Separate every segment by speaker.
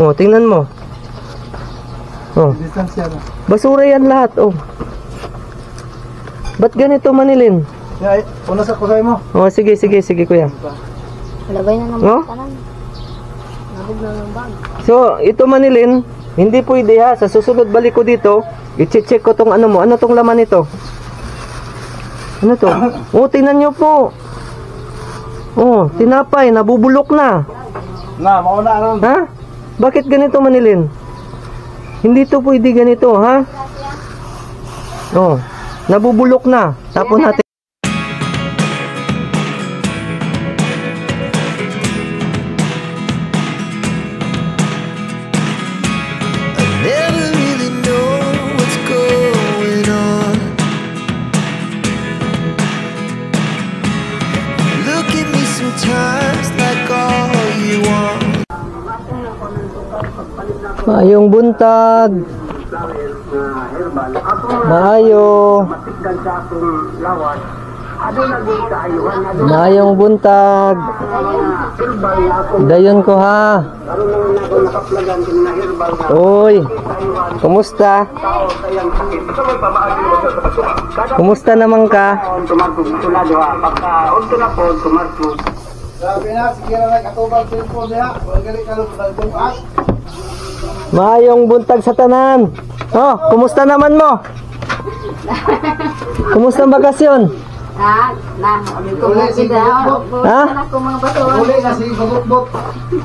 Speaker 1: Oh, tingnan mo. Oh. Basura yan lahat, oh. Ba't ganito, Manilin?
Speaker 2: Una sa kusay mo.
Speaker 1: Oh, sige, kuya.
Speaker 3: Labay na naman.
Speaker 1: No?
Speaker 3: Nabog na ng bag.
Speaker 1: So, ito, Manilin, hindi pwede ha. Sa susunod balik ko dito, i-check ko tong ano mo. Ano tong laman nito? Ano to? Oh, tingnan nyo po. Oh, tinapay, nabubulok na.
Speaker 2: Mauna lang.
Speaker 1: Ha? Bakit ganito, Manilin? Hindi to pwede ganito, ha? Oh, nabubulok na. Tapon natin. Maayong buntag. Maayo. Maayong buntag. Dayon ko ha. Uy. Kumusta? Kumusta naman ka? Maayong buntag sa tanan. Oh, kumusta naman mo? Kumusta ang bakasyon? Ha?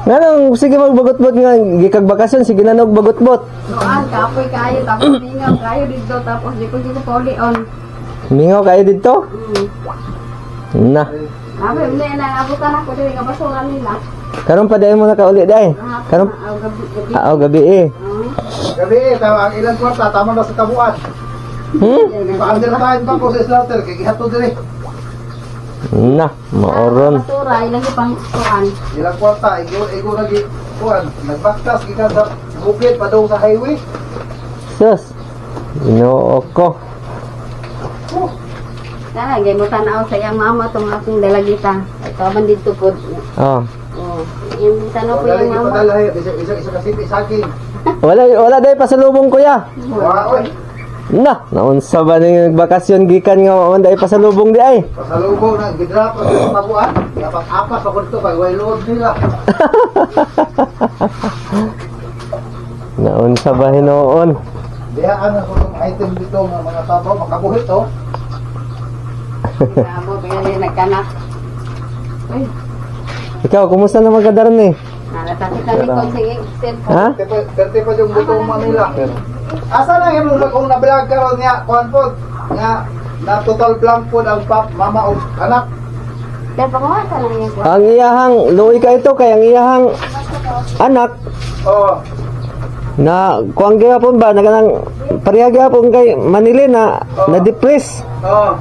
Speaker 1: Ganong, sige magbagot-bot nga. Gikag bakasyon, sige na bagot-bot.
Speaker 3: Kapoy kayo, tapos mingaw kayo dito, tapos di ko poli on.
Speaker 1: Mingaw kayo dito? Na.
Speaker 3: Abe, hindi na abutan ako diri nga basura nila.
Speaker 1: Karon pa dayon mo nakauli day. Karon gabi eh.
Speaker 2: Gabi tawa ang ilang kwarta tama na sa tabuan. Paandar na tayo pa ko sa slaughter kay gihato diri.
Speaker 1: Na, maoron.
Speaker 3: Basura ilang pang kuan.
Speaker 2: Ilang kwarta igo lagi kuan. Nagbaktas gikan sa bukid padung sa highway.
Speaker 1: Sus. Ginoo ko.
Speaker 3: Kana gay mo tan-aw sa iyang mama tong akong dalagita. Ito man dito pod.
Speaker 1: Oh.
Speaker 3: Oh, yung tanaw ko yung mama.
Speaker 2: Isa kasi saking.
Speaker 1: Wala day pasalubong kuya.
Speaker 2: Wa oy.
Speaker 1: Na, naunsa ba ning bakasyon gikan nga man day pasalubong di ay?
Speaker 2: Pasalubong na gidrap sa tabuan. Dapat apas ako dito kay way load nila.
Speaker 1: Naunsa ba hinoon?
Speaker 2: Dihaan ako ng item dito ng mga tabaw makabuhit to.
Speaker 3: Abo kaya nagkanak. Uy,
Speaker 1: Ikaw, kumusta naman ka daron eh?
Speaker 3: natatati ko sige cellphone.
Speaker 1: Ha?
Speaker 2: Perte pa yung butong Manila. Asa na yung kung na-vlog ka ron nga, kuhan po, nga, na total blank po ang pap, mama o anak.
Speaker 3: Dahil pa kumasa lang yung kuwan.
Speaker 1: Ang iyahang, luoy ka ito kay ang iyahang anak
Speaker 2: Oh,
Speaker 1: na kuang gyapon ba naganang pareha gyapon kay Manila na depress.
Speaker 2: oh.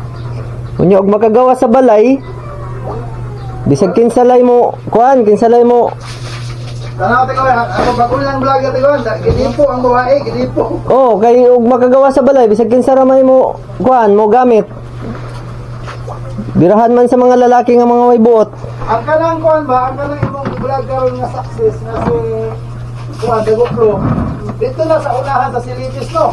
Speaker 1: Unya og makagawa sa balay. Bisag kinsalay mo, kuan kinsalay mo.
Speaker 2: Tanaw te ko, ako bagol lang vlog te ko, gidipo ang buhay, gidipo.
Speaker 1: Oh, kay og makagawa sa balay bisag kinsaramay mo kuan mo gamit. Birahan man sa mga lalaki nga mga may buot.
Speaker 2: Ang kanang kuan ba, ang kanang imong vlog karon nga success na si kuan de Gopro. Dito na sa unahan sa Silipis no.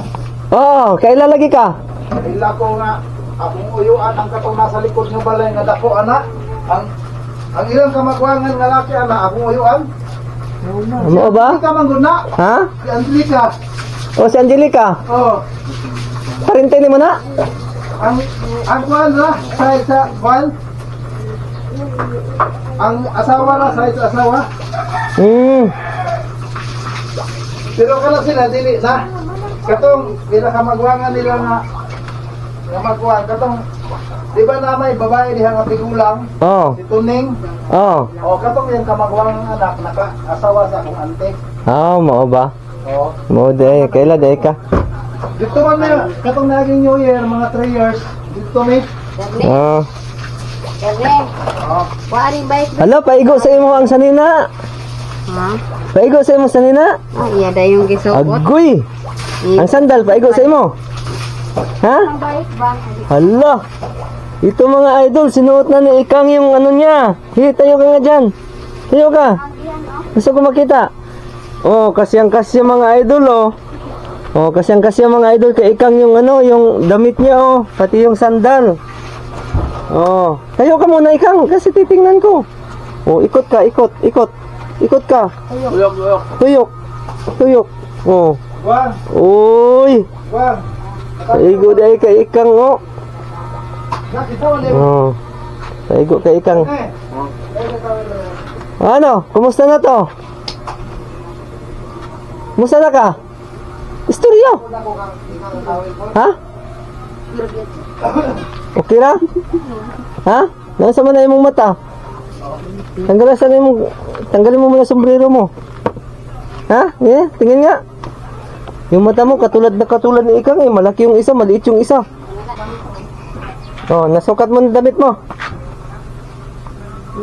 Speaker 1: Oh, kay lalagi ka.
Speaker 2: Ila ko nga akong uyuan ang katong nasa likod ng balay nga dako ana. Ang ilang kamakuangan nga laki ana akong uyuan.
Speaker 1: Ano ba?
Speaker 2: Ka man gud na.
Speaker 1: Ha?
Speaker 2: Si Angelica.
Speaker 1: O si Angelica.
Speaker 2: Oh.
Speaker 1: Parente ni mo na?
Speaker 2: Ang kuan na sa kuan. Ang asawa na sa asawa. Pero kana sila dili na. Katong pinakamagwangan nila nga magkuhan katong di ba na may babae diha nga tigulang?
Speaker 1: Oh.
Speaker 2: Si Tuning.
Speaker 1: Oh.
Speaker 2: O katong yung kamagwangan anak naka-asawa sa akong ante.
Speaker 1: Ah, mo ba?
Speaker 2: Oo.
Speaker 1: Mo day, kaila day ka.
Speaker 2: Dito man na, katong naging New Year, mga 3 years, dito mi.
Speaker 1: Oh.
Speaker 3: Kaya, wari bike.
Speaker 1: Hala, paigo sa imo ang sanina.
Speaker 3: Ha?
Speaker 1: Paigo sa imo sanina.
Speaker 3: Ah, iya da yung gisubot.
Speaker 1: Agoy. Ang sandal, paigo sa imo. Ha?
Speaker 3: Ang bike ba?
Speaker 1: Hala. Ito mga idol, sinuot na ni Ikang yung ano niya. Hi, tayo ka nga dyan. Tayo ka. Gusto ko makita. Oh, kasyang-kasya mga idol, oh. Oh, kasyang-kasya mga idol kay Ikang yung ano, yung damit niya, oh. Pati yung sandal. Oh, tayo ka muna Ikang kasi titingnan ko. Oh, ikot ka, ikot, ikot. Ikot ka.
Speaker 2: Tuyok, tuyok.
Speaker 1: Tuyok. Tuyok. Oh.
Speaker 2: Wang,
Speaker 1: Uy.
Speaker 2: wang.
Speaker 1: Taigo dahil kay Ikang, oh.
Speaker 2: Nakita mo din.
Speaker 1: Oh. Taigo kay Ikang. Ano? Kumusta na to? Kumusta na ka? Istorya. Ha? Okay na? Ha? Nasa man na imong mata? Tanggalin mo muna sombrero mo. Ha? Yeah, tingin nga. Yung mata mo katulad ni Ikang eh. Malaki yung isa, maliit yung isa. Oh, nasukat mo ng damit mo.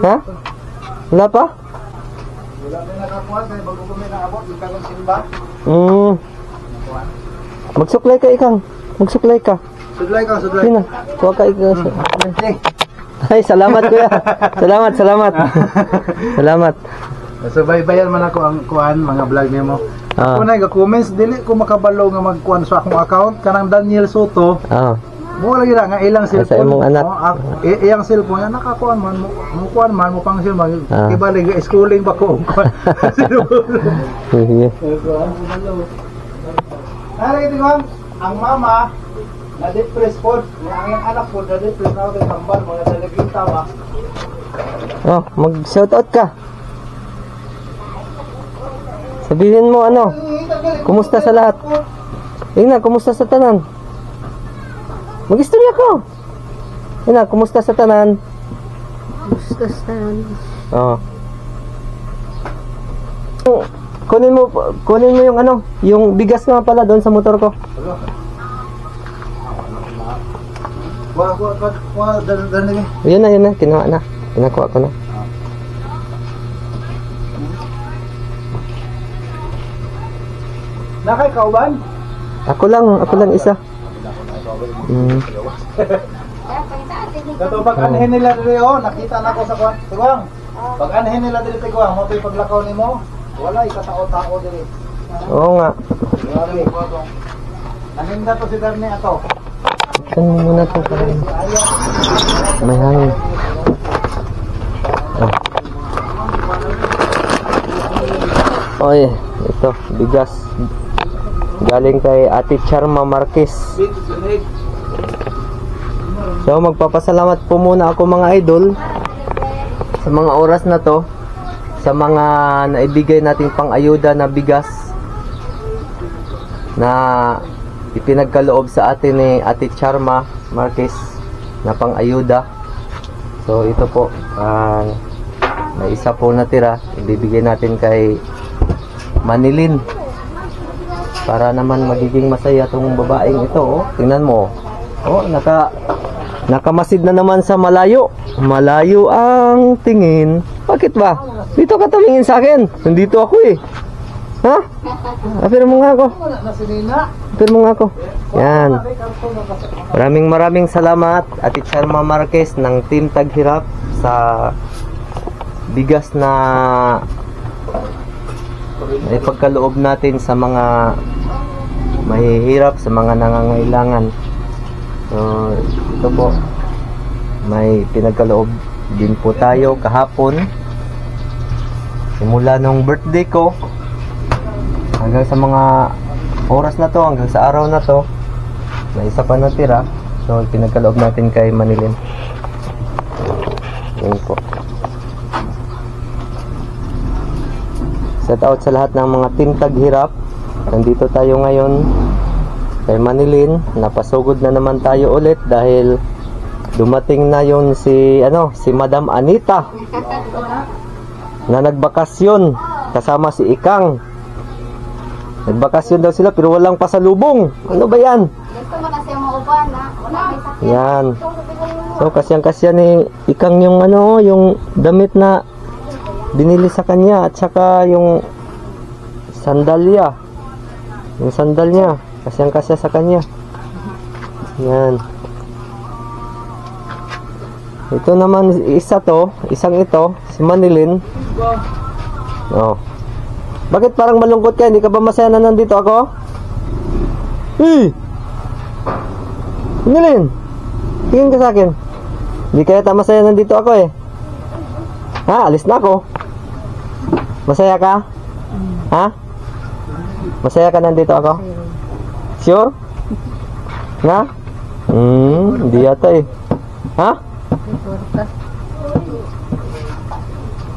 Speaker 1: Ha? Wala pa?
Speaker 2: Wala na nakakuha kaya bago kami naabot yung kagong simba.
Speaker 1: Magsuklay ka Ikang. Magsuklay ka.
Speaker 2: Sudlay ka, sudlay.
Speaker 1: Yun na. Kuha ka Ikang. Ay, salamat kuya. Salamat, salamat. Salamat.
Speaker 2: So baybayan man ako ang kuan mga vlog nimo.
Speaker 1: Ah.
Speaker 2: Ako na comments dili ko makabalo nga magkuan sa akong account kanang Daniel Soto.
Speaker 1: Ah.
Speaker 2: Mo lagi na nga ilang
Speaker 1: Sa
Speaker 2: cellphone.
Speaker 1: imong anak.
Speaker 2: Iyang cellphone nga nakakuan man mo kuan man mo pang cellphone.
Speaker 1: Ah.
Speaker 2: Kibali scrolling pa ko.
Speaker 1: Sige.
Speaker 2: Hari ito ang mama na-depress po. Ang anak po na-depress na ako tambal mga dalagita ba.
Speaker 1: Oh, mag-shoutout ka. Sabihin mo ano? Kumusta sa lahat? Tingnan, kumusta sa tanan? Mag-istorya ko. Tingnan, kumusta sa tanan?
Speaker 3: Gusto sa
Speaker 1: Oh. Kunin mo yung ano, yung bigas nga pala doon sa motor ko.
Speaker 2: Wah, dan lagi.
Speaker 1: Yun na, kinuha na. Kinakuha ko na.
Speaker 2: Nakay kauban?
Speaker 1: Ako lang isa.
Speaker 2: Kato pag anhin nila diri nakita na ko sa kuan. Tuwang. Pag anhin nila diri tiguang, mo toy paglakaw nimo. Wala ikatao-tao diri.
Speaker 1: Oo nga.
Speaker 2: Grabe. Naninda to si Darne ato.
Speaker 1: Saan mo muna to para may hangin. Oh. Oy, ito, bigas. Galing kay Ate Charma Marquez. So magpapasalamat po muna ako mga idol sa mga oras na to, sa mga naibigay nating pang-ayuda na bigas na ipinagkaloob sa atin ni Ate Charma Marquez na pang-ayuda. So ito po, na isa po natira, ibibigay natin kay Manilin para naman magiging masaya tong babaeng ito. Oh, tingnan mo. Oh, nakamasid na naman sa malayo. Malayo ang tingin. Bakit ba? Dito ka tumingin sa akin. Nandito ako eh. Ha? Apir mo nga ako. Apir mo nga ako. Yan. Maraming salamat Ate Charma Marquez ng Team Taghirap sa bigas na ipagkaloob natin sa mga mahihirap, sa mga nangangailangan. So ito po, may pinagkaloob din po tayo kahapon simula nung birthday ko hanggang sa mga oras na to, hanggang sa araw na to, na isa pa natira. So pinagkaloob natin kay Manilin. Yan po. Shout out sa lahat ng mga Team Taghirap. Nandito tayo ngayon kay Manilin. Napasugod na naman tayo ulit dahil dumating na yon si Madam Anita na nagbakasyon kasama si Ikang. Nagbakasyon daw sila pero walang pasalubong. Ano ba yan?
Speaker 3: Gusto mo kasi mauban na wala may sakit.
Speaker 1: Yan. So kasyang-kasya ni Ikang yung yung damit na binili sa kanya at saka yung sandalya. Yung sandal niya kasyang-kasya sa kanya. Yan. Ito naman isang ito, si Manilin. Oh. Bakit parang malungkot ka? Hindi ka ba masaya na nandito ako? Nilin, tingin ka sa akin. Hindi kaya masaya nandito ako eh. Ha? Alis na ako. Masaya ka? Ha? Masaya ka nandito ako? Sure? Na? Hindi yata eh. Ha?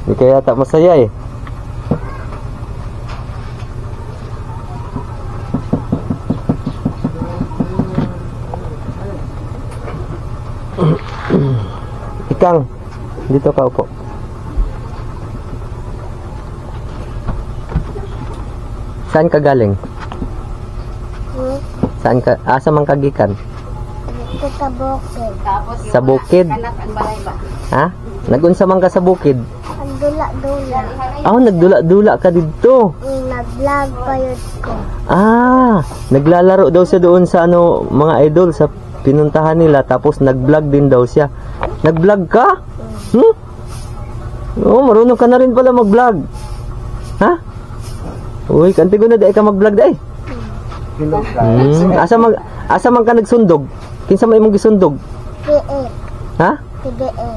Speaker 1: Hindi kaya yata masaya eh. Ikang, dito ka upo. Saan ka galing? Saan ka? Asa man kagikan?
Speaker 3: Ito sa bukid. Tapos
Speaker 1: Sa bukid?
Speaker 3: kanak ang balay ba?
Speaker 1: Ha? Nagunsa man ka sa bukid?
Speaker 3: Ang dula-dula.
Speaker 1: Nagdula-dula ka dito.
Speaker 3: Nag-vlog pa yun ko.
Speaker 1: Naglalaro daw siya doon sa mga idol sa pinuntahan nila, tapos nag-vlog din daw siya. Nag-vlog ka? Marunong ka na rin pala mag-vlog. Ha? Uy, kantigo na dahil ka mag-vlog dahil. Asa man ka nagsundog? Kinsa may imong gisundog?
Speaker 3: PE.
Speaker 1: Ha?
Speaker 3: PDE.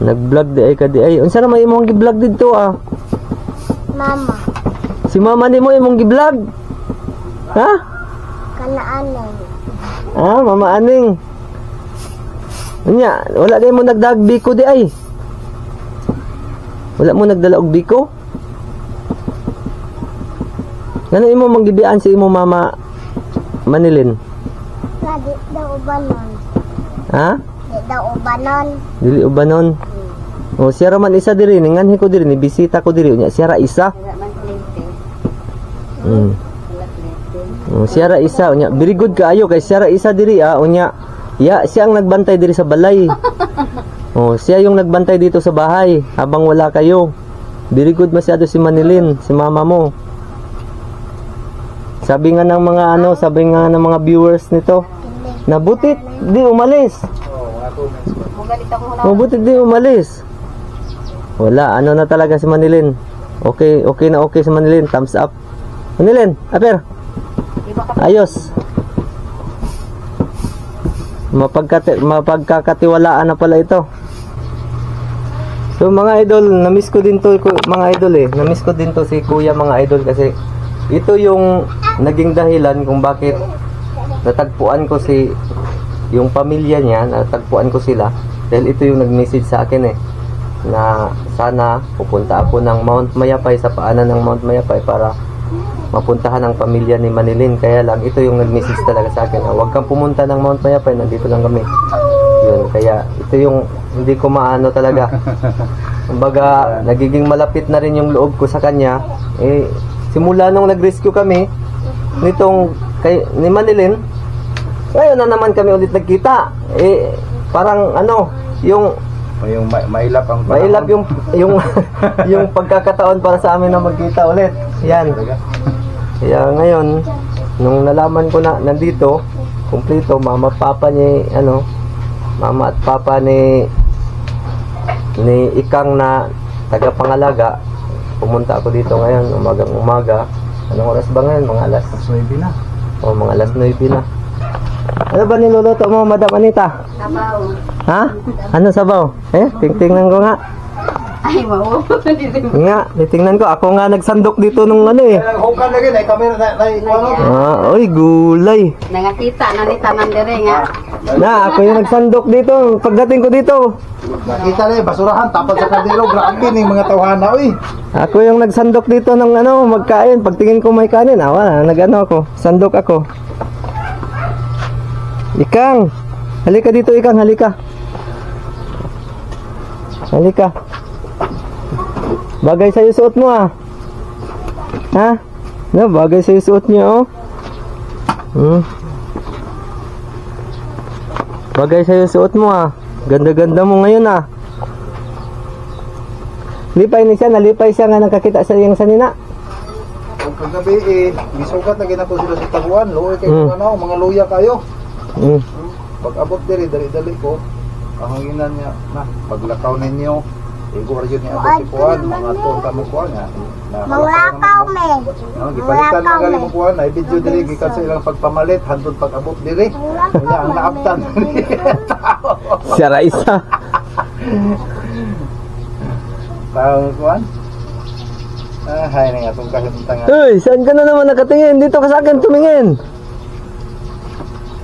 Speaker 1: Nag-vlog dahil ka dahil. Unsa na may imong gi-vlog dito
Speaker 3: Mama.
Speaker 1: Si mama ni mo imong gi-vlog? Ha?
Speaker 3: Kanaanan.
Speaker 1: Mama Aning. Wala din mo nagdag biko di ay. Wala mo nagdala og biko? Ngano imo manggibian si imo mama Manilin?
Speaker 3: Di daw ubanon.
Speaker 1: Ha?
Speaker 3: Di daw ubanon.
Speaker 1: Dili ubanon. Siya ra man isa diri, nganhi ko diri, ni bisita ko diri unya. Siya ra isa. Siya ra isa unya. Very good kaayo kay siya ra isa diri unya. Siya ang nagbantay diri sa balay. Siya yung nagbantay dito sa bahay habang wala kayo. Very good masyado si Manilin, si mama mo. Sabi nga ng mga viewers nito, nabutit di umalis. Mabutit di umalis. Wala, na talaga si Manilin. Okay na okay si Manilin, thumbs up. Manilin, aper. Ayos. Mapagkakatiwalaan na pala ito. So mga idol, na-miss ko din to mga idol eh. Na-miss ko din to si Kuya mga idol kasi ito yung naging dahilan kung bakit natagpuan ko yung pamilya niya, natagpuan ko sila dahil ito yung nag-message sa akin eh na sana pupunta ako ng Mount Mayapay, sa paanan ng Mount Mayapay para mapuntahan ang pamilya ni Manilin. Kaya lang ito yung nag-message talaga sa akin, huwag kang pumunta ng Mount Mayapay, nandito lang kami. Yun, kaya ito yung hindi ko maano talaga. Kumbaga nagiging malapit na rin yung loob ko sa kanya simula nung nag-rescue kami ni Manilin. Ngayon na naman kami ulit nagkita. Parang yung
Speaker 2: mailap ang
Speaker 1: mailap yung yung pagkakataon para sa amin na magkita ulit. Yan. Kaya ngayon nung nalaman ko na nandito, kumpleto, mama at papa ni Ikang na tagapangalaga, pumunta ako dito ngayon umaga. Anong oras ba ngayon? Mga alas
Speaker 2: 9 na.
Speaker 1: Mga alas 9 na. Ano ba niluluto mo, Madam Anita?
Speaker 3: Sabaw.
Speaker 1: Ha? Ano sabaw? Tingnan ko nga.
Speaker 3: Ay, mau.
Speaker 1: Titingnan ko. Ako nga nagsandok dito nung
Speaker 2: Hukan lagi na kamera na
Speaker 1: oy, gulay.
Speaker 3: Nangakita na ni tanan dire nga.
Speaker 1: Ako yung nagsandok dito. Pagdating ko dito,
Speaker 2: nakita na basurahan tapat sa kandilo. Grabe ning mga tawhana
Speaker 1: ako yung nagsandok dito ng magkain. Pagtingin ko may kanin, wala, ako. Sandok ako. Ikang, halika dito, Ikang, halika. Bagay sa'yo suot mo Ha? Bagay sa'yo suot niyo Bagay sa'yo suot mo Ganda-ganda mo ngayon Nalipay siya nga nakakita sa iyang sanina.
Speaker 2: Kung kagabi gisugat na ginapo sila sa taguan. Luoy kayo mga luya kayo. Pag abot dali ko, kahanginan niya na paglakaw ninyo Igor yun niya ako si Kuan, mga tuong kami Kuan nga.
Speaker 4: Mangulakaw me.
Speaker 2: Gipalitan na galing mo Kuan, ay video dili gikan sa ilang pagpamalit, handod pag-abot diri. Kanya ang naaptan.
Speaker 1: Si Raisa.
Speaker 2: Tao Kuan. Hay na nga itong kahimtangan.
Speaker 1: Uy, saan ka na naman nakatingin? Dito ka sa akin tumingin.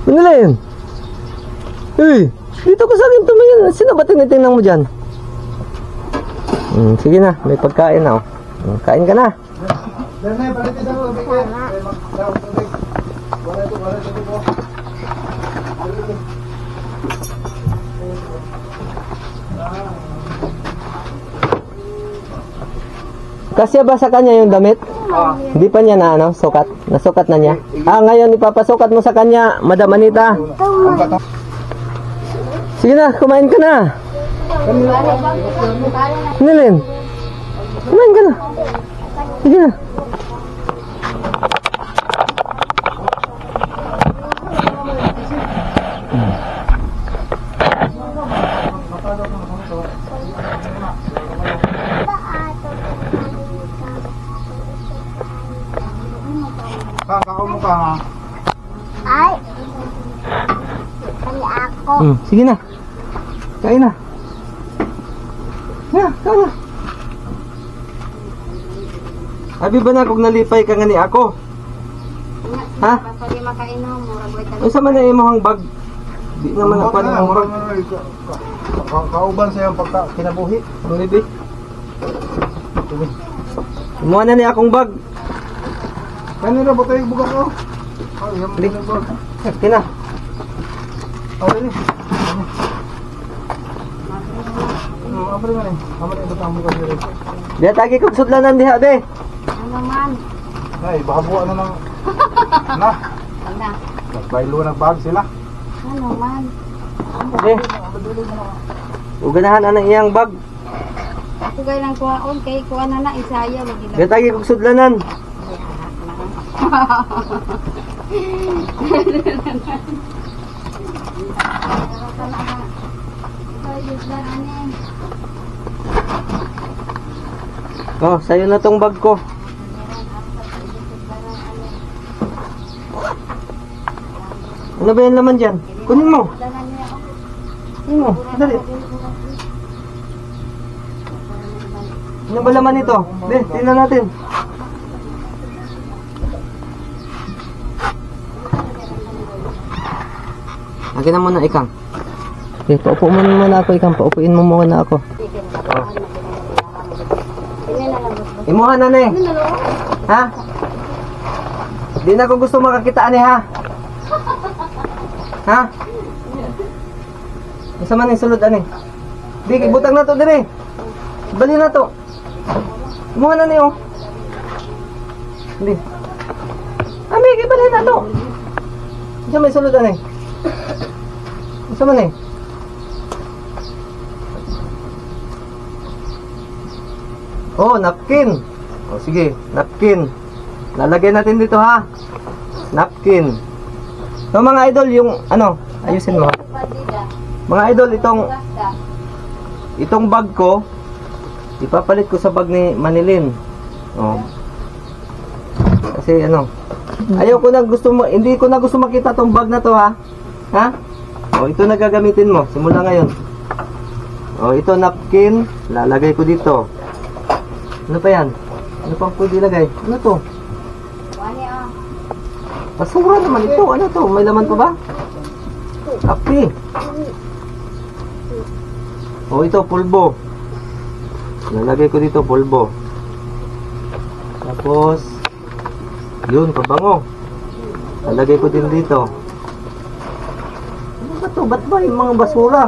Speaker 1: Manilin. Uy, dito ka sa akin tumingin. Sino ba tinitingnan mo dyan? Sige na, may pagkain na. Kain ka na.
Speaker 2: Dene, palitin ako tubig ko. Magdaw tubig. Wala tubig ko.
Speaker 1: Kasya ba sa kanya yung damit? Hindi pa niya na ano, sukat? Nasukat na niya? Ngayon ipapasukat mo sa kanya, Madam Anita. Sige na, kumain ka na. Nilin, kumain ka na. Sige na.
Speaker 2: Kakao mo ka nga.
Speaker 4: Ay. Kali ako.
Speaker 1: Sige na. Kain na. Kain na. Abi ba na kung nalipay ka nga ni ako? Ha?
Speaker 3: Pwede makainom, murag wait
Speaker 1: Ay sa man na imong bag. Di naman ako
Speaker 2: Murag
Speaker 1: na murag.
Speaker 2: Kauban sa iyong pagka kinabuhi.
Speaker 1: Ang libi. Kumuha na ni akong bag.
Speaker 2: Kanina ba tayo buka ko? Ay, yung
Speaker 1: Balik.
Speaker 2: bag.
Speaker 1: Kina.
Speaker 2: Okay ni. Apre man eh. Amare ba tamo ka dire?
Speaker 1: Diya tagi kog sudlanan diha be.
Speaker 3: Ano man?
Speaker 2: Ay, baka buwan na ng na.
Speaker 3: Wala.
Speaker 2: Nagbaylo ng bag sila.
Speaker 3: Ano man?
Speaker 1: Be. Uganahan ana iyang bag.
Speaker 3: Ako gay lang kuwaon, kay kuha na na, isaya.
Speaker 1: Diya tagi kog sudlanan. Oh, sayo na tong bag ko. Ano ba yung laman dyan? Kunin mo. Kunin mo. Dali. Ano ba laman ito? Be, tingnan natin. Akin na muna, Ikang. Okay, paupo mo muna ako, Ikang. Paupuin mo muna ako. Imuha na eh. Ha? Di na ko gusto makakitaan eh, ha? Ha? Isa man yung sulod, ani? Di, butang na to, dire. Bali na to. Imuha na niyo. Di. Ami, bali na to. Isa may sulod, ani? Isa man eh. Oh, napkin. Oh, sige, napkin. Lalagay natin dito, ha? Napkin. So, mga idol, yung ano, ayusin mo, ha? Mga idol, itong bag ko, ipapalit ko sa bag ni Manilin. Oh. Kasi ano, ayaw ko na gusto mo, hindi ko na gusto makita tong bag na to, ha? Ha? Oh, ito na gagamitin mo simula ngayon. Oh, ito napkin, lalagay ko dito. Ano pa yan? Ano pang pwede ilagay? Ano to?
Speaker 3: Wani ah.
Speaker 1: Basura naman ito. Ano to? May laman pa ba? Kape. Oh, ito pulbo. Lalagay ko dito pulbo. Tapos yun, pabango. Lalagay ko din dito. Ano ba to? Ba't ba yung mga basura?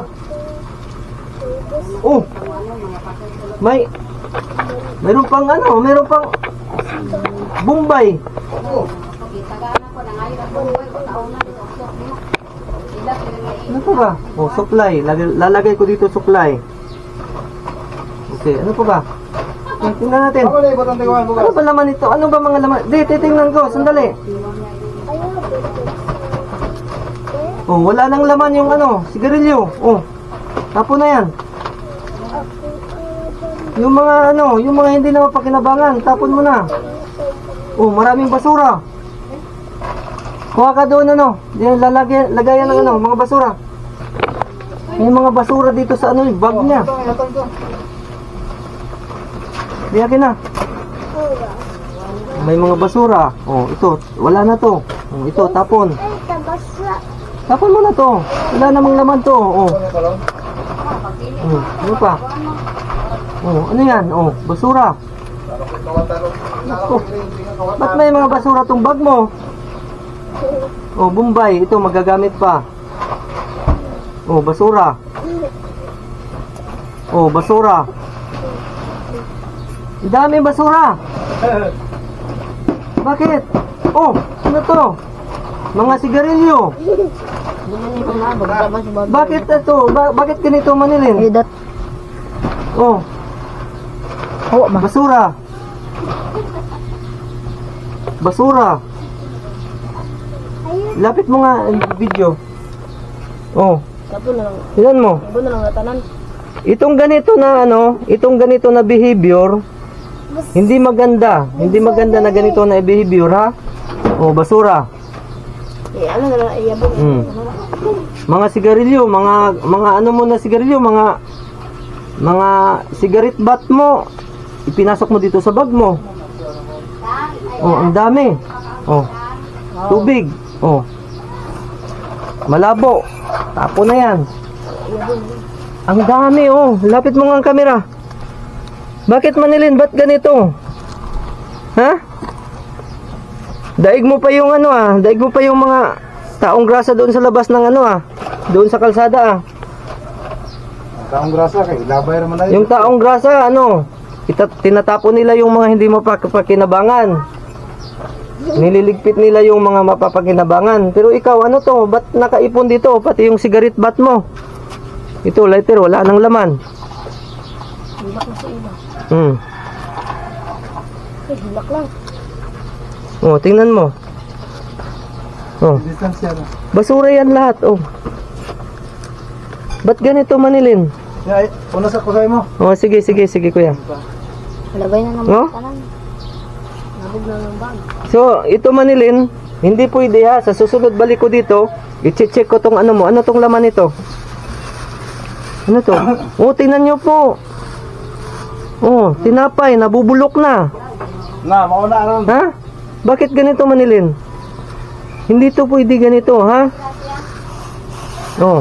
Speaker 1: Oh! Meron pang ano, meron pang Bombay. Ano pa ba? Oh, supply. Lalagay ko dito supply. Okay, ano pa ba? Tingnan natin. Ano ba laman ito? Ano ba mga laman? Di, titingnan ko. Sandali. Oh, wala nang laman yung ano, sigarilyo. Oh, tapo na yan. Yung mga ano, yung mga hindi na mapakinabangan, tapon mo na. Oh, maraming basura. Kuha ka doon ano, diyan lagayan ng ano, mga basura. May mga basura dito sa ano, yung bag niya.
Speaker 2: Ito.
Speaker 1: Biyakin na. May mga basura. Oh, ito, wala na to. Oh, ito, tapon.
Speaker 4: Ay, tabasla.
Speaker 1: Tapon mo na to. Wala namang laman to. Oh. Ano pa? Oh, ano yan? Oh, basura. Oh, ba't may mga basura tong bag mo? Oh, Bombay. Ito, magagamit pa. Oh, basura. Oh, basura. Ang dami basura. Bakit? Oh, ano to? Mga sigarilyo. Bakit ito? Bakit ganito manilin? Oh. Basura. Basura. Lapit mo nga ang video. Oh. Tignan mo. Itong ganito na ano, itong ganito na behavior, hindi maganda. Hindi maganda na ganito na behavior, ha? Oh, basura. Mga sigarilyo, mga ano mo na sigarilyo, mga cigarette butt mo, ipinasok mo dito sa bag mo. Oh, ang dami. Oh. Tubig. Oh. Malabo. Tapo na yan. Ang dami, oh. Lapit mo nga ang camera. Bakit manilin? Ba't ganito? Ha? Daig mo pa yung ano daig mo pa yung mga taong grasa doon sa labas ng ano doon sa kalsada
Speaker 2: Taong grasa kay labay naman na
Speaker 1: Yung taong grasa ano, tinatapon nila yung mga hindi mapapakinabangan. Nililigpit nila yung mga mapapakinabangan. Pero ikaw ano to? Ba't nakaipon dito? Pati yung cigarette butt mo. Ito lighter, wala nang laman.
Speaker 4: Hilak lang.
Speaker 1: Oh, tingnan mo. Oh.
Speaker 2: Distance yan.
Speaker 1: Basura yan lahat, oh. Ba't ganito manilin?
Speaker 2: Yeah, una sa kusay mo.
Speaker 1: Oh, sige, kuya.
Speaker 3: Lagay na naman
Speaker 1: Oh?
Speaker 3: kanan. Nabog na ng bag.
Speaker 1: So, ito manilin, hindi pwede ha. Sa susunod balik ko dito, i-check ko tong ano mo. Ano tong laman nito? Ano to? Oh, tingnan nyo po. Oh, tinapay, nabubulok na.
Speaker 2: Na, mauna ron.
Speaker 1: Ha? Bakit ganito manilin? Hindi to pwede ganito, ha? Oh,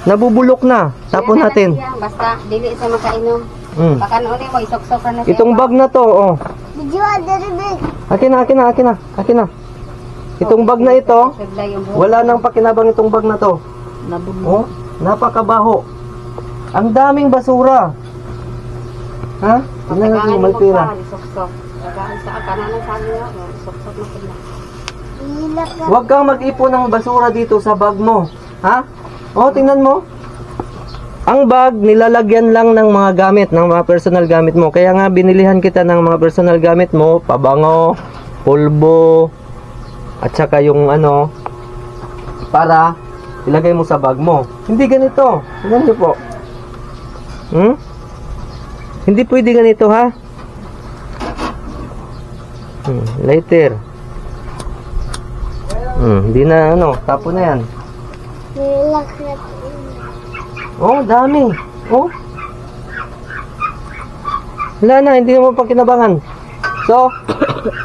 Speaker 1: nabubulok na. Tapon natin.
Speaker 3: Basta, dili sa makainom. Baka noon mo, isok-sokan na siya.
Speaker 1: Itong bag na to, oh.
Speaker 4: Video aderibig.
Speaker 1: Akin na. Itong bag na ito, wala nang pakinabang itong bag na to.
Speaker 3: Nabog na.
Speaker 1: Oh, napakabaho. Ang daming basura. Ha? Tingnan natin, may pera.
Speaker 3: Isok-sok. Tagahan sa kanan ng sabi nga, isok-sok na sila.
Speaker 4: Hilak lang.
Speaker 1: Huwag kang mag-ipon ng basura dito sa bag mo. Ha? Oh, tingnan mo. Ang bag, nilalagyan lang ng mga gamit, ng mga personal gamit mo. Kaya nga, binilihan kita ng mga personal gamit mo, pabango, pulbo, at saka yung ano, para ilagay mo sa bag mo. Hindi ganito. Tingnan niyo po. Hindi pwede ganito, ha? Lighter. Hindi na ano, tapo na yan.
Speaker 4: Hilak na.
Speaker 1: Oh, dami. Oh. Wala na, hindi mo pakinabangan. So,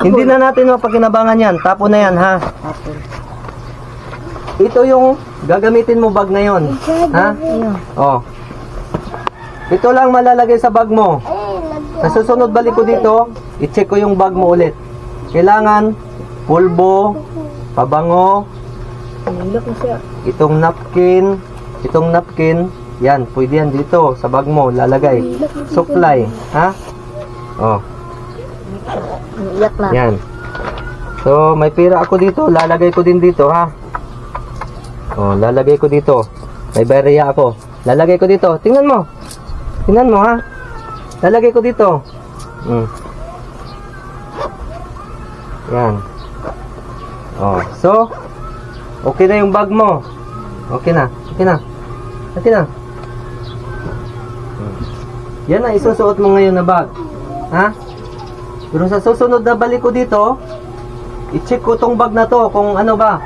Speaker 1: hindi na natin mapakinabangan yan. Tapo na yan, ha? Ito yung gagamitin mo bag na yon. Ha? Oh. Ito lang malalagay sa bag mo. Sa susunod balik ko dito, i-check ko yung bag mo ulit. Kailangan pulbo, pabango, itong napkin, yan, pwede yan dito sa bag mo, lalagay. Supply, ha? Oh. Yan. So, may pera ako dito, lalagay ko din dito, ha? Oh, lalagay ko dito. May bariya ako. Lalagay ko dito. Tingnan mo, ha? Lalagay ko dito. Yan. Oh, so okay na yung bag mo. Okay na. Yan ang isusuot mo ngayon na bag. Ha? Pero sa susunod na balik ko dito, i-check ko tong bag na to kung ano ba.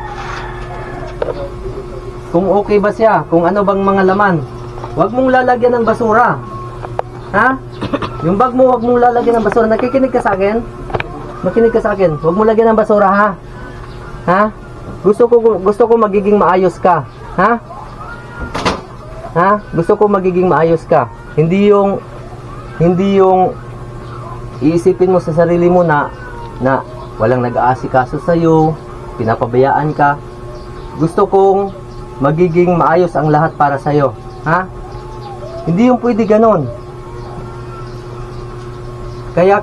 Speaker 1: Kung okay ba siya, kung ano bang mga laman. Huwag mong lalagyan ng basura. Ha? Yung bag mo, huwag mong lalagyan ng basura. Nakikinig ka sa akin? Makinig ka sa akin. Huwag mo lagyan ng basura, ha? Ha? Gusto ko magiging maayos ka. Ha? Ha? Gusto ko magiging maayos ka. Hindi yung iisipin mo sa sarili mo na walang nag-aasikaso sa'yo, pinapabayaan ka. Gusto kong magiging maayos ang lahat para sa'yo. Ha? Hindi yung pwede ganon. Kaya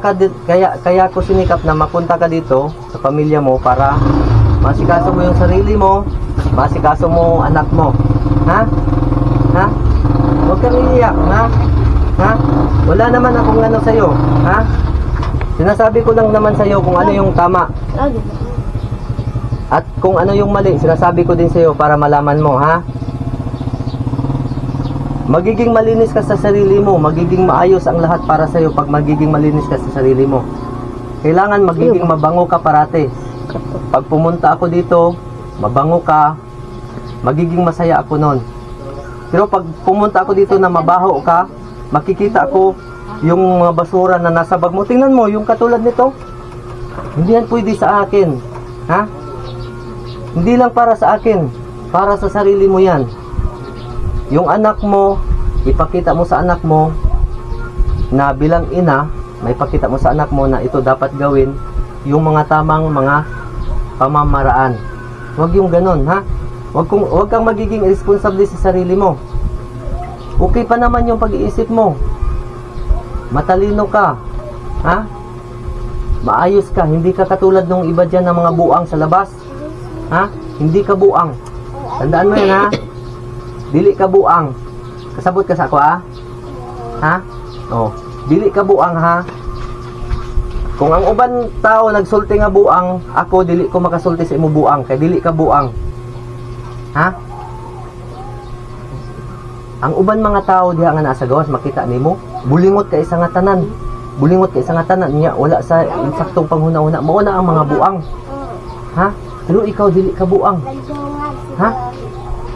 Speaker 1: ko sinikap na mapunta ka dito sa pamilya mo para masikaso mo yung sarili mo, masikaso mo anak mo. Ha? Ha? Huwag kang iiyak, ha? Ha? Wala naman akong ano sa'yo, ha? Sinasabi ko lang naman sa'yo kung ano yung tama. At kung ano yung mali, sinasabi ko din sa'yo para malaman mo, ha? Magiging malinis ka sa sarili mo, magiging maayos ang lahat para sa'yo pag magiging malinis ka sa sarili mo. Kailangan magiging mabango ka parate. Pag pumunta ako dito, mabango ka, magiging masaya ako nun. Pero pag pumunta ako dito na mabaho ka, makikita ko yung mga basura na nasa bag mo. Tingnan mo, yung katulad nito. Hindi yan pwede sa akin. Ha? Hindi lang para sa akin. Para sa sarili mo yan. Yung anak mo, ipakita mo sa anak mo na bilang ina, may pakita mo sa anak mo na ito dapat gawin yung mga tamang mga pamamaraan. Huwag yung ganon, ha? Huwag kang magiging responsable sa sarili mo. Okay pa naman yung pag-iisip mo. Matalino ka. Ha? Maayos ka. Hindi ka katulad nung iba dyan ng mga buang sa labas. Ha? Hindi ka buang. Tandaan mo yan, ha? Dili ka buang. Kasabot ka sa ako, ha? Ha? Oh. Dili ka buang, ha? Kung ang uban tao nagsulti nga buang, ako dili ko makasulti sa imo buang. Kaya dili ka buang. Ha? Ang uban mga tao diha nga nasa gawas makita nimo, bulingot ka isa nga tanan. Bulingot ka isa nga tanan niya wala sa insaktong panghuna-una. Mao na ang mga buang. Ha? Pero ikaw dili ka buang. Ha?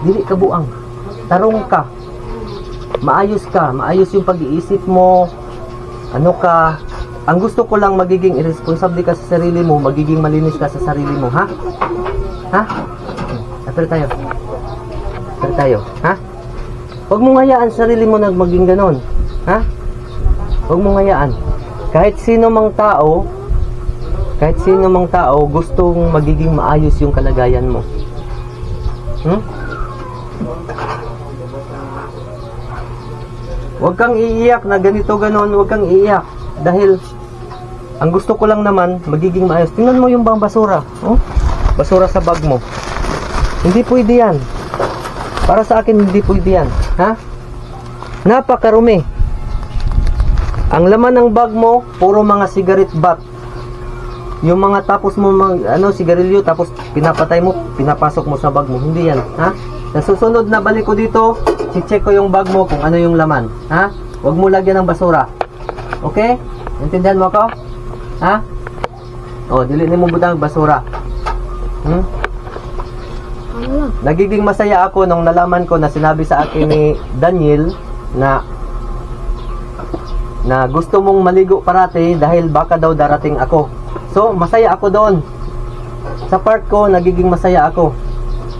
Speaker 1: Dili ka buang. Tarong ka. Maayos ka, maayos yung pag-iisip mo. Ano ka? Ang gusto ko lang magiging irresponsible ka sa sarili mo, magiging malinis ka sa sarili mo, ha? Ha? Apir tayo. Apir tayo, ha? Huwag mong hayaan sarili mo na maging ganon. Ha? Huwag mong hayaan. Kahit sino mang tao, gustong magiging maayos yung kalagayan mo. Huwag kang iiyak na ganito ganon, huwag kang iiyak. Dahil, ang gusto ko lang naman, magiging maayos. Tingnan mo yung bang basura. Oh? Basura sa bag mo. Hindi pwede yan. Para sa akin, hindi pwede yan. Ha? Napakarumi. Ang laman ng bag mo, puro mga cigarette butt. Yung mga tapos mo, sigarilyo, tapos pinapatay mo, pinapasok mo sa bag mo. Hindi yan. Ha? Sa susunod na balik ko dito, i-check ko yung bag mo kung ano yung laman. Ha? Huwag mo lagyan ng basura. Okay? Intindihan mo ako? Ha? O, dili mo butang basura. Nagiging masaya ako nung nalaman ko na sinabi sa akin ni Daniel na gusto mong maligo parati dahil baka daw darating ako. So, masaya ako doon. Sa part ko, nagiging masaya ako.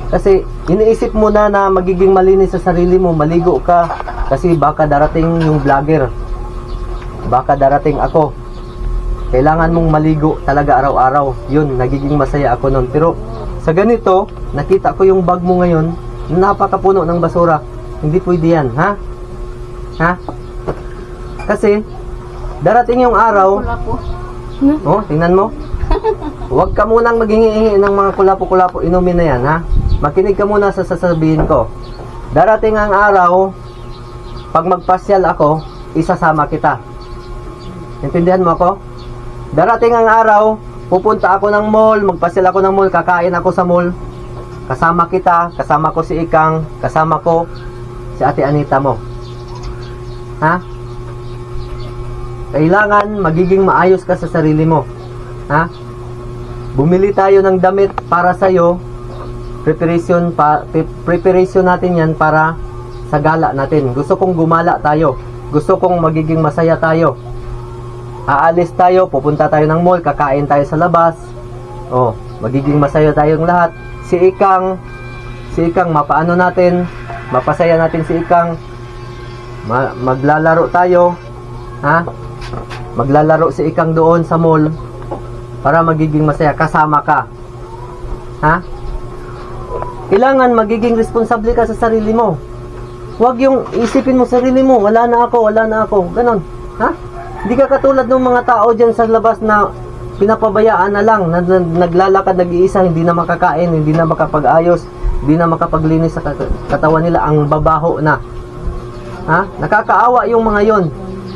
Speaker 1: Kasi, iniisip mo na magiging malinis sa sarili mo, maligo ka, kasi baka darating yung vlogger. Baka darating ako. Kailangan mong maligo talaga araw-araw. Yun, nagiging masaya ako nun. Pero sa ganito, nakita ko yung bag mo ngayon, napakapuno ng basura. Hindi pwede yan, ha? Ha? Kasi darating yung araw. Oh, tingnan mo. Huwag ka munang maghingi ng mga kulapo-kulapo, inumin na yan, ha? Makinig ka muna sa sasabihin ko. Darating ang araw, pag magpasyal ako, isasama kita. Intindihan mo ako? Darating ang araw, pupunta ako ng mall, magpasyal ako ng mall, kakain ako sa mall. Kasama kita, kasama ko si Ikang, kasama ko si Ate Anita mo. Ha? kailangan magiging maayos ka sa sarili mo. Ha? Bumili tayo ng damit para sa'yo. Preparation natin yan para sa gala natin. Gusto kong gumala tayo. Gusto kong magiging masaya tayo. Aalis tayo, pupunta tayo ng mall, kakain tayo sa labas. Oh, magiging masaya tayong lahat. Si Ikang mapaano natin, mapasaya natin si Ikang. Maglalaro tayo. Ha? Maglalaro si Ikang doon sa mall para magiging masaya, kasama ka. Ha? Kailangan magiging responsable ka sa sarili mo. Huwag yung isipin mo sarili mo, wala na ako, ganon. Ha? Hindi ka katulad ng mga tao dyan sa labas na pinapabayaan na lang, na naglalakad nag-iisa, hindi na makakain, hindi na makapag-ayos, hindi na makapaglinis sa katawan nila, ang babaho na. Ha? Nakakaawa yung mga yon,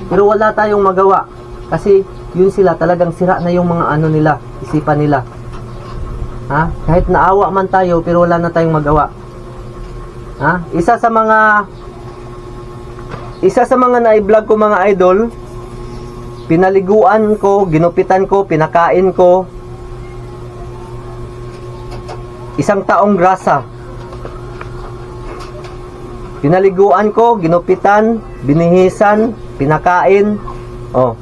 Speaker 1: pero wala tayong magawa. Kasi yun sila, talagang sira na yung mga ano nila, isipan nila. Ha? Kahit naawa man tayo, pero wala na tayong magawa. Ha? Isa sa mga na-vlog ko mga idol, pinaliguan ko, ginupitan ko, pinakain ko 1 taong grasa. Pinaliguan ko, ginupitan, binihisan, pinakain. Oh.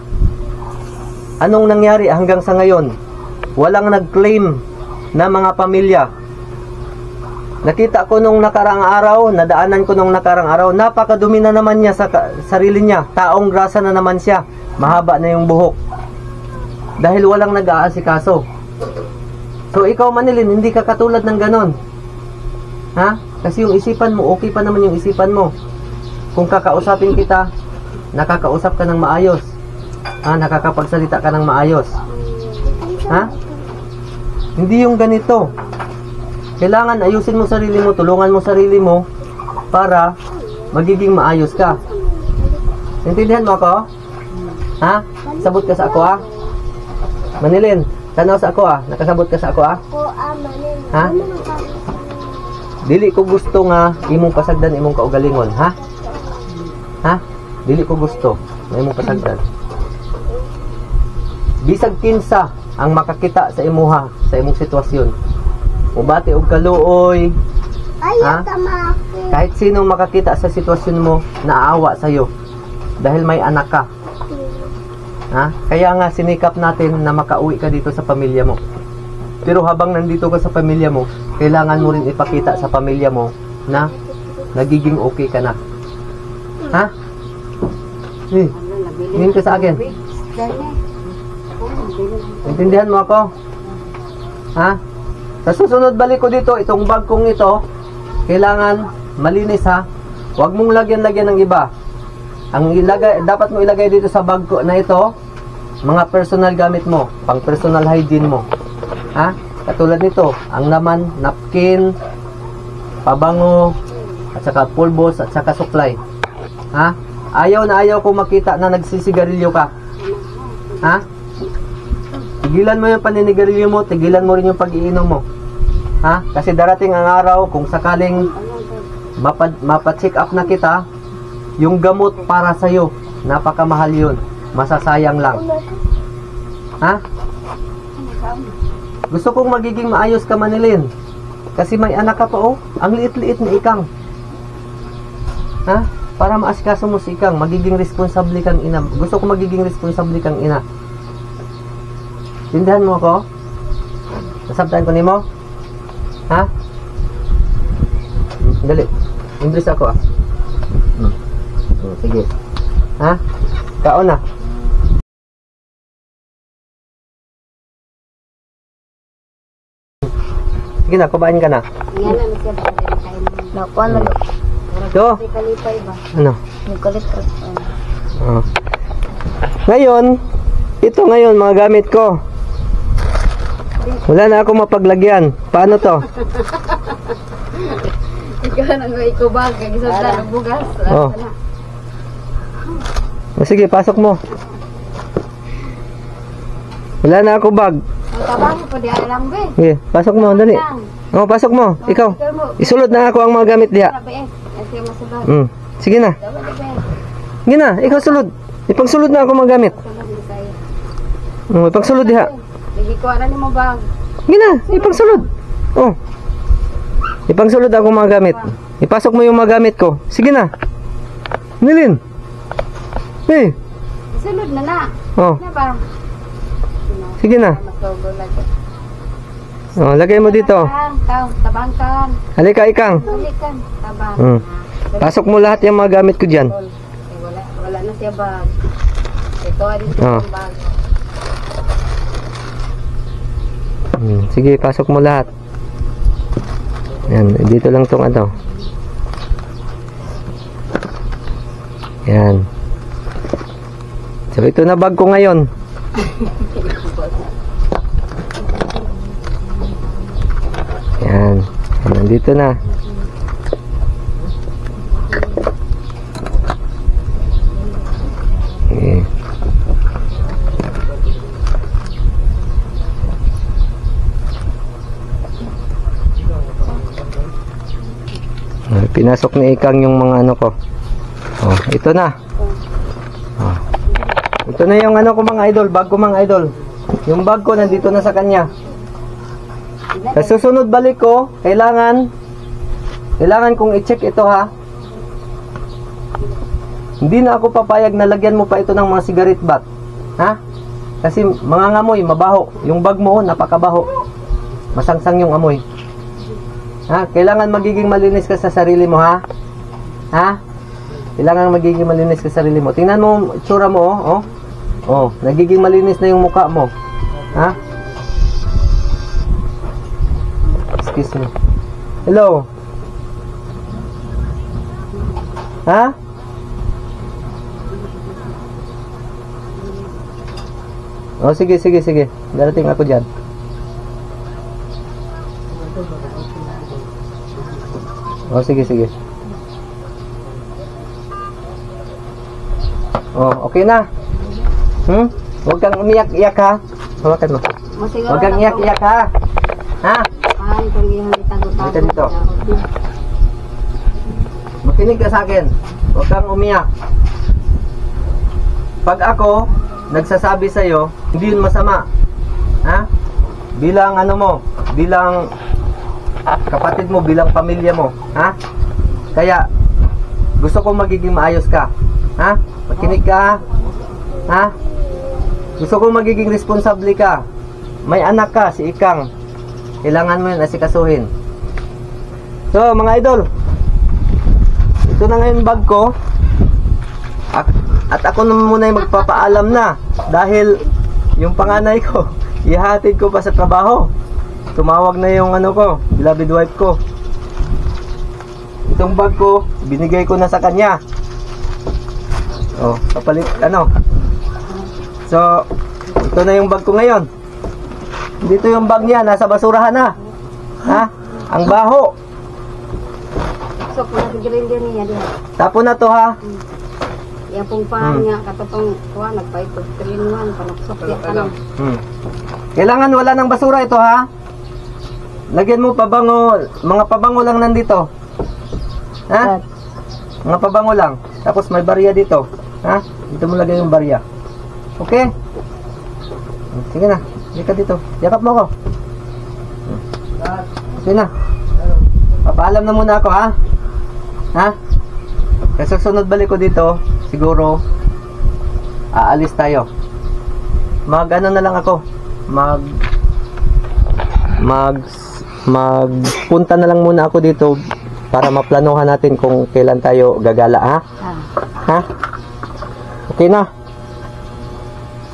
Speaker 1: Anong nangyari hanggang sa ngayon? Walang nag-claim na mga pamilya. Nakita ko nung nakarang araw, nadaanan ko nung nakarang araw, napakadumi na naman niya sa sarili niya. Taong grasa na naman siya. Mahaba na yung buhok. Dahil walang nag-aasikaso. So ikaw Manilin, hindi ka katulad ng ganon. Ha? Kasi yung isipan mo, okay pa naman yung isipan mo. Kung kakausapin kita, nakakausap ka ng maayos. Ha? Nakakapagsalita ka ng maayos. Ha? Hindi yung ganito. Kailangan ayusin mo sarili mo, tulungan mo sarili mo para magiging maayos ka. Intindihan mo ako? Ha? Sabot ka sa ako ha? Manilin, tanaw sa ako ha? Nakasabot ka sa ako ha? Ha? Dili ko gusto nga imong pasagdan imong kaugalingon, ha? Ha? Dili ko gusto na imong pasagdan. Bisag kinsa ang makakita sa imuha, sa imong sitwasyon. Mubati og kaluoy. Ha? Kahit sino makakita sa sitwasyon mo, naaawa sa'yo. Dahil may anak ka. Ha? Kaya nga sinikap natin na makauwi ka dito sa pamilya mo. Pero habang nandito ka sa pamilya mo, kailangan mo rin ipakita sa pamilya mo na nagiging okay ka na. Ha? Ngayon ka sa akin. Intindihan mo ako? Ha? Sa susunod balik ko dito, itong bag kong ito, kailangan malinis ha. Huwag mong lagyan-lagyan ng iba. Ang dapat mo ilagay dito sa bag ko na ito, mga personal gamit mo, pang personal hygiene mo. Ha? Katulad nito, ang laman, napkin, pabango, at saka pulbos, at saka suklay. Ha? Ayaw na ayaw ko makita na nagsisigarilyo ka. Ha? Tigilan mo yung paninigarilyo mo, tigilan mo rin yung pag-iinom mo. Ha? Kasi darating ang araw, kung sakaling mapacheck up na kita, yung gamot para sa'yo, napakamahal yun. Masasayang lang. Ha? Gusto kong magiging maayos ka Manilin. Kasi may anak ka pa oh. Ang liit-liit ni Ikang. Ha? Para maasikaso mo si Ikang, magiging responsable kang ina. Gusto kong magiging responsable kang ina. Tindahan mo ako? Nasabtaan ko nimo? Ha? Dali. English ako ah. Sige. Ha? Kaon na. Sige na, kumain ka na.
Speaker 3: Yan na siya ba kain.
Speaker 4: Nakuha na.
Speaker 1: So,
Speaker 3: Kalipay ba?
Speaker 1: ano?
Speaker 4: Nagkalit ka.
Speaker 1: Oh. Ngayon, ito ngayon mga gamit ko. Wala na ako mapaglagyan. Paano to?
Speaker 3: Ikaw nang ikubag, gisagda ng bugas.
Speaker 1: Oh. Sige, pasok mo. Wala na ako bag.
Speaker 3: Ang tabang po di alam be.
Speaker 1: Sige, pasok mo, dali. Oh, pasok mo. Ikaw. Isulod na ako ang mga gamit diha.
Speaker 3: Sabi Sige masabay.
Speaker 1: Sige na. Sige na, ikaw sulod. Ipangsulod na ako mga gamit.
Speaker 3: Sulod ni kayo.
Speaker 1: Ipangsulod diha.
Speaker 3: Lagi ko ana nimo bag.
Speaker 1: Gina, ipangsulod. Oh. Ipangsulod ako mga gamit. Ipasok mo yung mga gamit ko. Sige na. Nilin. Eh.
Speaker 3: Sulod na na.
Speaker 1: Oh,
Speaker 3: Na ba?
Speaker 1: sige na.
Speaker 3: Matugo lagi.
Speaker 1: Oh, lagay mo dito.
Speaker 3: Tabangkan.
Speaker 1: Halika, Ikang.
Speaker 3: Balikan. Tabang.
Speaker 1: Hmm. Pasok mo lahat yung mga gamit ko dyan.
Speaker 3: Wala na siya bag. Ito ay
Speaker 1: Oh.
Speaker 3: bag.
Speaker 1: Sige, pasok mo lahat. Yan, dito lang tong ano. Yan. So, ito na bag ko ngayon. Yan. Nandito na. Okay. Pinasok ni Ikang yung mga ano ko. Oh, ito na. Oh. Ito na yung ano ko mga idol, bag ko mga idol. Yung bag ko nandito na sa kanya. Sa susunod balik ko, kailangan kong i-check ito ha. Hindi na ako papayag na lagyan mo pa ito ng mga cigarette butt. Ha? Kasi mga ngamoy, mabaho. Yung bag mo, napakabaho. Masangsang yung amoy. Ha? Kailangan magiging malinis ka sa sarili mo ha? Ha? Kailangan magiging malinis ka sa sarili mo. Tingnan mo itsura mo oh. Oh, nagiging malinis na yung mukha mo. Ha? Excuse me. Hello. Ha? Oh, sige. Darating ako dyan. Oh, sige. Oh, okay na. Huwag kang umiyak-iyak ha. Hawakan mo. Huwag kang iyak-iyak ha. Ha?
Speaker 3: Ay, kung iyan itago-tago.
Speaker 1: Dito, dito. Makinig ka sa akin. Huwag kang umiyak. Pag ako nagsasabi sa'yo, hindi yun masama. Ha? Bilang ano mo, bilang kapatid mo, bilang pamilya mo. Ha? Kaya, gusto ko magiging maayos ka. Ha? Makinig ka. Ha? Gusto ko magiging responsable ka. May anak ka, si Ikang. Kailangan mo yun asikasuhin. So, mga idol, ito na ngayon bag ko. At ako naman muna yung magpapaalam na. Dahil yung panganay ko, ihatid ko pa sa trabaho. Tumawag na yung ano ko, beloved wife ko. Itong bag ko, binigay ko na sa kanya. Oh, kapalit, ano. So, ito na yung bag ko ngayon. Dito yung bag niya, nasa basurahan na. Ha? Ang baho.
Speaker 3: So, kung nasigirin niya diya.
Speaker 1: Tapo na to ha.
Speaker 3: Yan pong paan niya, katotong kuha, nagpaipag 3-in-1, panaksok niya ka lang.
Speaker 1: Kailangan wala ng basura ito ha. Lagyan mo pabango, mga pabango lang nandito. Ha? Mga pabango lang. Tapos may barya dito. Ha? Dito mo lagay yung barya. Okay? Sige na. Dito dito. Yakap mo ako. Sige na. Papaalam na muna ako ha. Ha? Kasi sunod balik ko dito, siguro aalis tayo. Mag-ano na lang ako. Magpunta na lang muna ako dito para maplanuhan natin kung kailan tayo gagala ha? Ha? Okay na.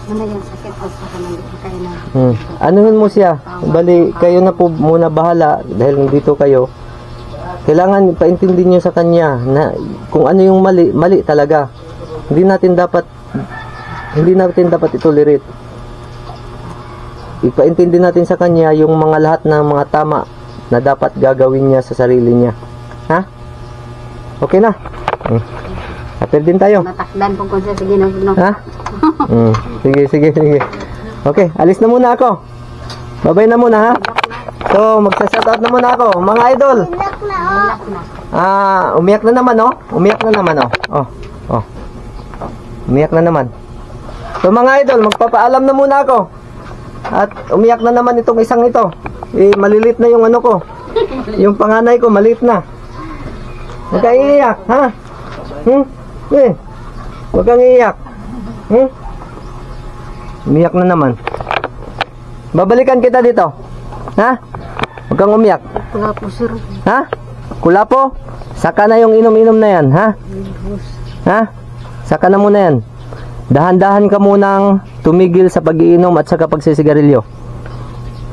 Speaker 3: Ano yung sakit o sa kanang kayo na?
Speaker 1: Anuhin mo siya. Bali, kayo na po muna bahala dahil nandito kayo. Kailangan paintindi niyo sa kanya na kung ano yung mali, mali talaga. Hindi natin dapat itolerate. Ipaintindi natin sa kanya yung mga lahat ng mga tama na dapat gagawin niya sa sarili niya. Ha? Okay na. Apel din tayo.
Speaker 3: Matakdan po ko siya, sige na.
Speaker 1: Ha? Sige. Okay, alis na muna ako. Bye-bye na muna ha. So, magsa-shoutout na muna ako. Mga idol.
Speaker 4: Ilak na, oh.
Speaker 3: Ilak na.
Speaker 1: Umiyak na naman oh. Oh. Umiyak na naman. So mga idol, magpapaalam na muna ako. At umiyak na naman itong isang ito. Malilit na yung ano ko. Yung panganay ko, maliit na. Huwag kang iiyak, ha? Huwag kang iiyak. Umiyak na naman. Babalikan kita dito. Ha? Huwag kang umiyak.
Speaker 3: Wala po, sir.
Speaker 1: Ha? Kulapo? Saka na yung inom-inom na yan, ha? Ha? Saka na muna yan. Dahan-dahan ka munang tumigil sa pag-iinom at saka pagsisigarilyo.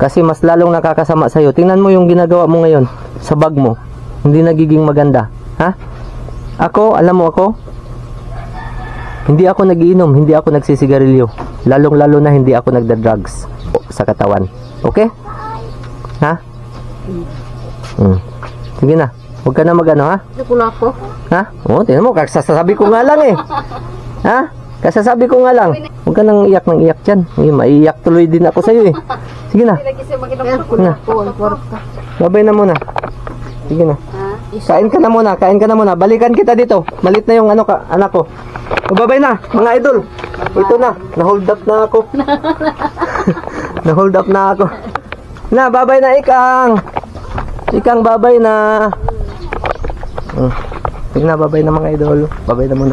Speaker 1: Kasi mas lalong nakakasama sa'yo. Tingnan mo yung ginagawa mo ngayon sa bag mo. Hindi nagiging maganda. Ha? Ako, alam mo ako? Hindi ako nagiinom, hindi ako nagsisigarilyo. Lalong-lalo na hindi ako nagda-drugs sa katawan. Okay? Ha? Sige na. Huwag ka na magano, ha?
Speaker 3: Wala po.
Speaker 1: Ha? Oo, tingnan mo, kasasabi ko nga lang eh. Ha? Kasasabi ko nga lang. Huwag ka nang iyak ng iyak dyan. Maiiyak tuloy din ako sa'yo eh. Sige na.
Speaker 3: Wala po, ang kwarta.
Speaker 1: Babay na muna. Sige na. Kain ka na muna, kain ka na muna. Balikan kita dito. Malit na yung ano ka, anak ko. Babay na, mga idol. Ito na, na-hold up na ako. Na-hold up na ako. Na, babay na Ikang. Ikang, babay na. Sige na, babay na mga idol. Babay na muna.